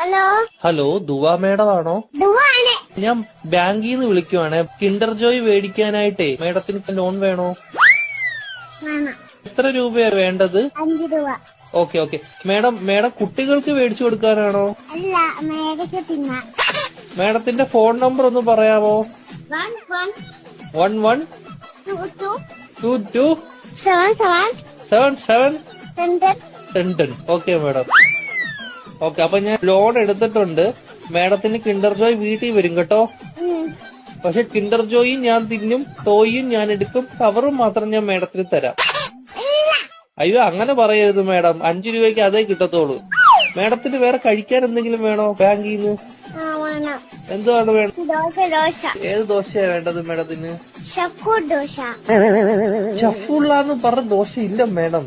Hello hello ദുവാ madam ആണോ? ദുവാണ്. ഞാൻ ബാങ്കിൽ നിന്ന് വിളിക്കുവാണ്. കിൻഡർ ജോയ് മേടിക്കാനായിട്ടേ മേഡത്തിന് ലോൺ വേണോ? വേണം. എത്ര രൂപയാ വേണ്ടത്? 5 രൂപ. ഓക്കെ മേഡം കുട്ടികൾക്ക് മേടിച്ചു കൊടുക്കാനാണോ? അല്ല, മേടിക്ക് തിന്നാൻ. മേഡത്തിന്റെ ഫോൺ നമ്പർ ഒന്ന് പറയാമോ? 11 22 77 10. Okay madam. ഓക്കെ, അപ്പൊ ഞാൻ ലോൺ എടുത്തിട്ടുണ്ട്. മേഡത്തിന് കിൻഡർ ജോയ് വീട്ടിൽ വരും കേട്ടോ. പക്ഷെ കിൻഡർ ജോയും ഞാൻ തിന്നും, ടോയും ഞാൻ എടുക്കും, കവറും മാത്രം ഞാൻ മേഡത്തിന് തരാം. അയ്യോ അങ്ങനെ പറയരുത് മേഡം, 5 രൂപയ്ക്ക് അതേ കിട്ടത്തോളൂ. മേഡത്തിന് വേറെ കഴിക്കാൻ എന്തെങ്കിലും വേണോ ബാങ്കിൽ നിന്ന്? എന്തുവാണ് വേണം? ദോശ. ഏത് ദോശയാ വേണ്ടത് മേഡത്തിന്? ദോശ. ചഫുള്ളാന്ന് പറഞ്ഞ ദോശ ഇല്ല മേഡം.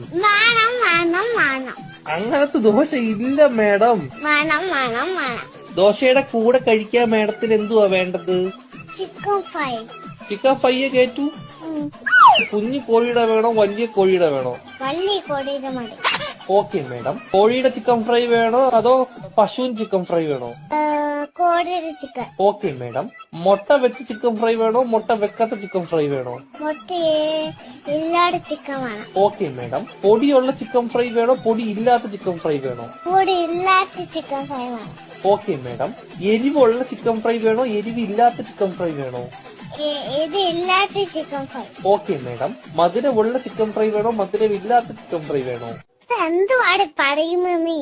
അങ്ങനത്തെ ദോശ ഇല്ല മേഡം. ദോശയുടെ കൂടെ കഴിക്കാൻ മേഡത്തിന് എന്തുവാ വേണ്ടത്? Chicken fry. ചിക്കൻ ഫ്രൈയെ കേറ്റു. കുഞ്ഞു കോഴിയുടെ വേണോ വലിയ കോഴിയുടെ വേണോ? വലിയ കോഴിയുടെ മതി. Okay madam. കോഴിയുടെ ചിക്കൻ ഫ്രൈ വേണോ അതോ പശുവിൻ ചിക്കൻ ഫ്രൈ വേണോ? കോഴിയുടെ ചിക്കൻ. Okay madam. മുട്ട വെച്ച ചിക്കൻ ഫ്രൈ വേണോ മുട്ട വെക്കാത്ത ചിക്കൻ ഫ്രൈ വേണോ? മുട്ട ഇല്ലാത്ത ചിക്കൻ വേണം. Okay madam. പൊടിയുള്ള ചിക്കൻ ഫ്രൈ വേണോ പൊടി ഇല്ലാത്ത ചിക്കൻ ഫ്രൈ വേണോ? പൊടി ഇല്ലാത്ത ചിക്കൻ ഫ്രൈ വേണം. Okay madam. എരിവുള്ള ചിക്കൻ ഫ്രൈ വേണോ എരിവില്ലാത്ത ചിക്കൻ ഫ്രൈ വേണോ? ഇത് ഇല്ലാത്ത ചിക്കൻ ഫ്രൈ. Okay madam. മധുരമുള്ള ചിക്കൻ ഫ്രൈ വേണോ മധുരമില്ലാത്ത ചിക്കൻ ഫ്രൈ വേണോ? എന്തുവാണ് പറയുന്നത് നീ?